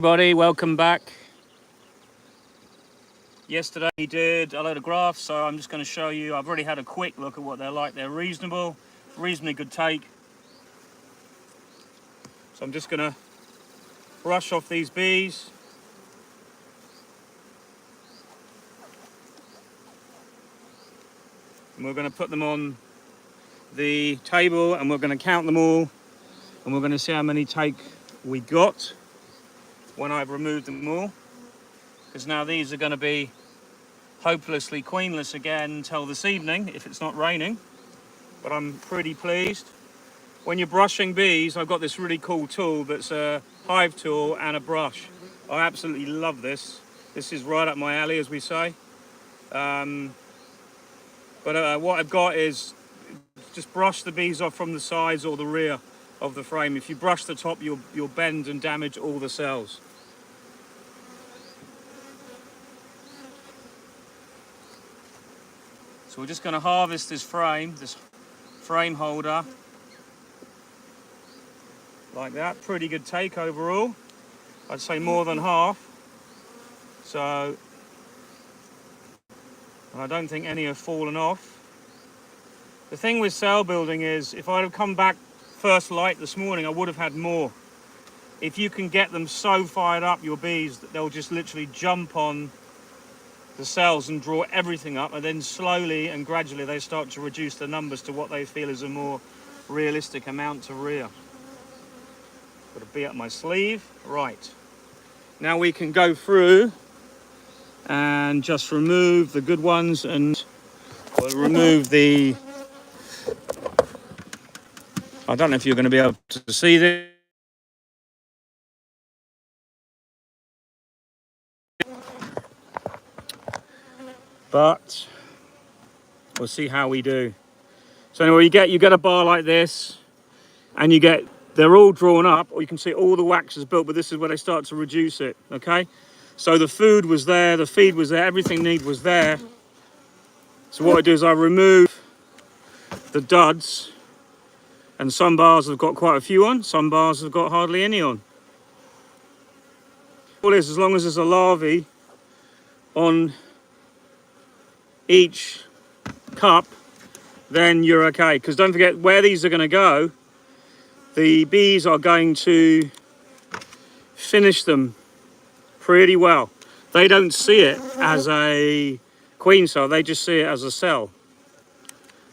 Everybody, welcome back. Yesterday we did a load of graphs, so I'm just going to show you. I've already had a quick look at what they're like. They're reasonably good take. So I'm just going to brush off these bees. And we're going to put them on the table and we're going to count them all. And we're going to see how many take we got when I've removed them all. Because now these are going to be hopelessly queenless again until this evening if it's not raining. But I'm pretty pleased. When you're brushing bees, I've got this really cool tool that's a hive tool and a brush. I absolutely love this. This is right up my alley, as we say. What I've got is just brush the bees off from the sides or the rear of the frame. If you brush the top, you'll bend and damage all the cells. So we're just going to harvest this frame holder. Like that. Pretty good take overall. I'd say more than half. So I don't think any have fallen off. The thing with cell building is, if I'd have come back first light this morning, I would have had more. If you can get them so fired up, your bees, that they'll just literally jump on the cells and draw everything up, and then slowly and gradually they start to reduce the numbers to what they feel is a more realistic amount to rear. Got a bee up my sleeve. Right. Now we can go through and just remove the good ones, and we'll remove the... I don't know if you're going to be able to see this. But we'll see how we do. So anyway, you get a bar like this, and they're all drawn up, or you can see all the wax is built, but this is where they start to reduce it, okay? So the food was there, the feed was there, everything needed was there. So what I do is I remove the duds, and some bars have got quite a few on, some bars have got hardly any on. All this, as long as there's a larvae on each cup, then you're okay. Because don't forget, where these are going to go, the bees are going to finish them pretty well. They don't see it as a queen cell, they just see it as a cell.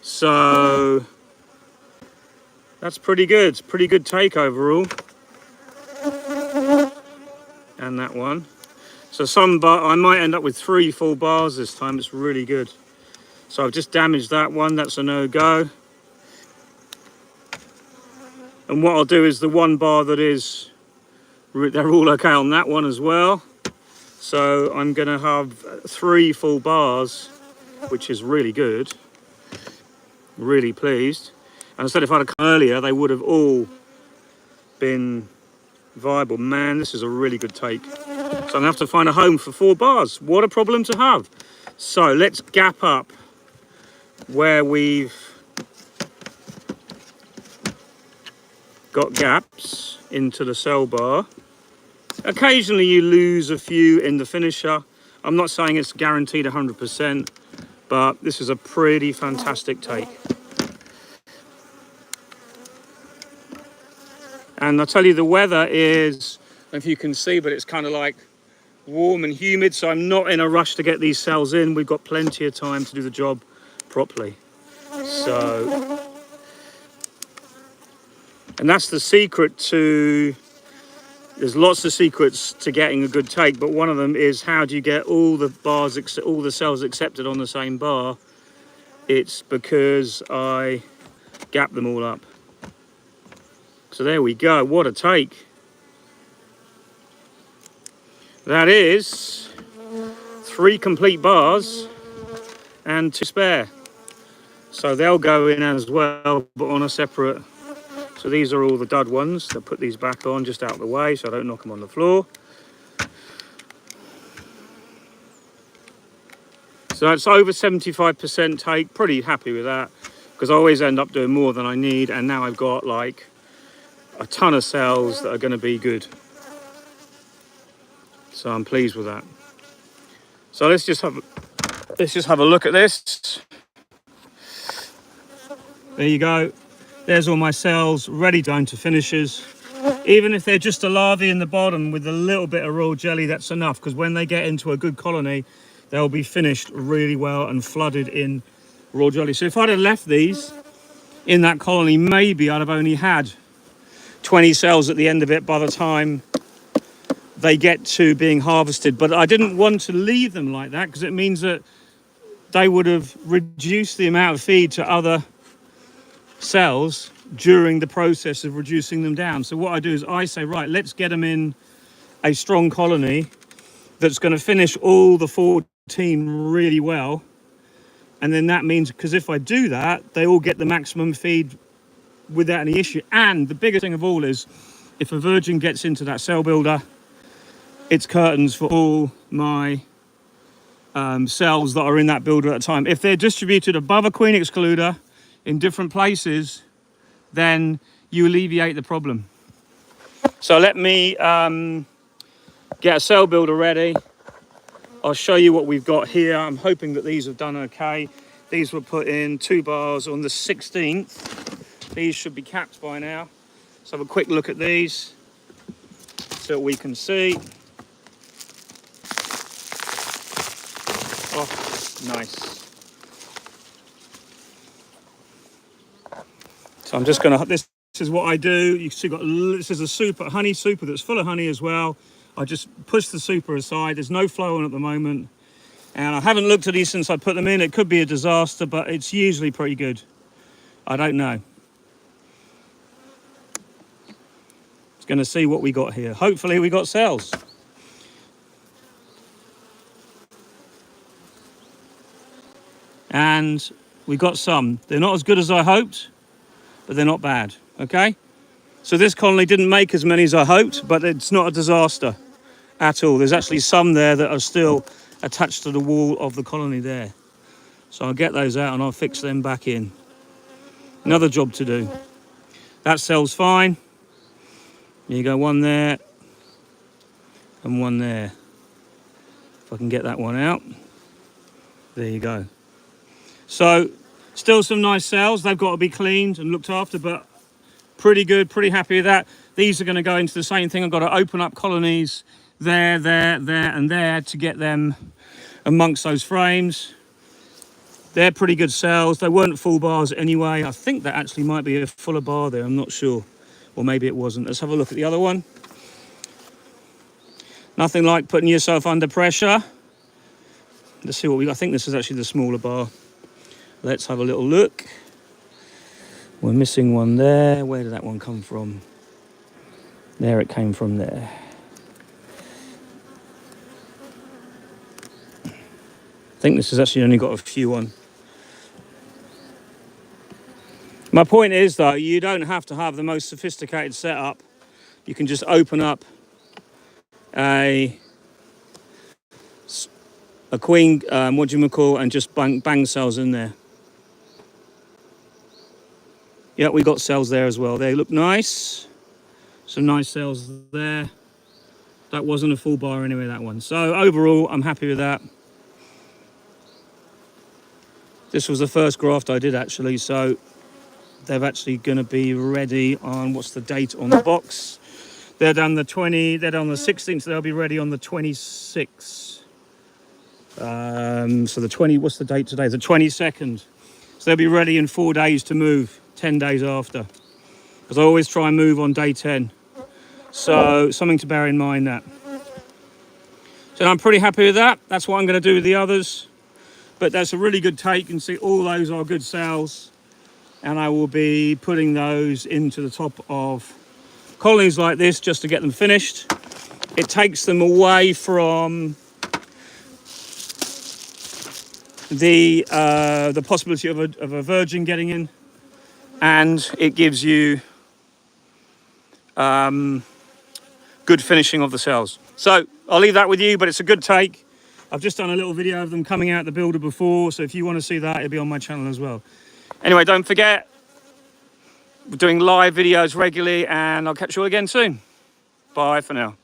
So that's pretty good. Pretty good take overall. And that one. So I might end up with 3 full bars this time. It's really good. So I've just damaged that one. That's a no-go. And what I'll do is the one bar that is, they're all okay on that one as well. So I'm going to have 3 full bars, which is really good. Really pleased. And I said if I'd have come earlier, they would have all been viable. Man, this is a really good take. So I'm going to have to find a home for 4 bars. What a problem to have. So let's gap up where we've got gaps into the cell bar. Occasionally you lose a few in the finisher. I'm not saying it's guaranteed 100%, but this is a pretty fantastic take. And I'll tell you, the weather is, I don't know if you can see, but it's kind of like warm and humid, so I'm not in a rush to get these cells in. We've got plenty of time to do the job properly. So, and that's the secret to, there's lots of secrets to getting a good take, but one of them is how do you get all the bars, all the cells accepted on the same bar? It's because I gap them all up. So there we go, what a take. That is 3 complete bars and 2 spare. So they'll go in as well, but on a separate. So these are all the dud ones. I'll put these back on just out of the way so I don't knock them on the floor. So that's over 75% take, pretty happy with that, because I always end up doing more than I need, and now I've got like a ton of cells that are going to be good. So I'm pleased with that. So let's just have a look at this. There you go. There's all my cells ready down to finishes. Even if they're just a larvae in the bottom with a little bit of royal jelly, that's enough, because when they get into a good colony, they'll be finished really well and flooded in royal jelly. So if I'd have left these in that colony, maybe I'd have only had 20 cells at the end of it by the time they get to being harvested. But I didn't want to leave them like that, because it means that they would have reduced the amount of feed to other cells during the process of reducing them down. So what I do is I say, right, let's get them in a strong colony that's going to finish all the 14 really well. And then that means, because if I do that, they all get the maximum feed without any issue. And the biggest thing of all is, if a virgin gets into that cell builder, it's curtains for all my cells that are in that builder at a time. If they're distributed above a queen excluder in different places, then you alleviate the problem. So let me get a cell builder ready. I'll show you what we've got here. I'm hoping that these have done okay. These were put in 2 bars on the 16th. These should be capped by now. Let's have a quick look at these so we can see. Oh, nice. So I'm just gonna, this is what I do. You see, this is a honey super that's full of honey as well. I just push the super aside. There's no flow on at the moment. And I haven't looked at these since I put them in. It could be a disaster, but it's usually pretty good. I don't know. Just gonna see what we got here. Hopefully we got cells. And we got some. They're not as good as I hoped, but they're not bad, okay? So this colony didn't make as many as I hoped, but it's not a disaster at all. There's actually some there that are still attached to the wall of the colony there. So I'll get those out and I'll fix them back in. Another job to do. That cell's fine. There you go, one there and one there. If I can get that one out. There you go. So still some nice cells. They've got to be cleaned and looked after, but pretty good, pretty happy with that. These are going to go into the same thing. I've got to open up colonies there, and there to get them amongst those frames. They're pretty good cells. They weren't full bars anyway. I think that actually might be a fuller bar there. I'm not sure. Or maybe it wasn't. Let's have a look at the other one. Nothing like putting yourself under pressure. Let's see what we got. I think this is actually the smaller bar. Let's have a little look. We're missing one there. Where did that one come from? There it came from there. I think this has actually only got a few on. My point is, though, you don't have to have the most sophisticated setup. You can just open up a queen, what do you call, and just bang cells in there. Yeah, we got cells there as well. They look nice. Some nice cells there. That wasn't a full bar anyway, that one. So overall, I'm happy with that. This was the first graft I did actually, so they're actually going to be ready on, what's the date on the box? They're done the 16th, so they'll be ready on the 26th. So the 20, what's the date today? The 22nd. So they'll be ready in 4 days to move, 10 days after. Because I always try and move on day 10. So something to bear in mind that. So I'm pretty happy with that. That's what I'm going to do with the others. But that's a really good take. You can see all those are good cells. And I will be putting those into the top of colonies like this just to get them finished. It takes them away from the possibility of a virgin getting in, and it gives you good finishing of the cells. So I'll leave that with you, but it's a good take. I've just done a little video of them coming out the builder before, so if you want to see that, it'll be on my channel as well. Anyway, don't forget, we're doing live videos regularly, and I'll catch you all again soon. Bye for now.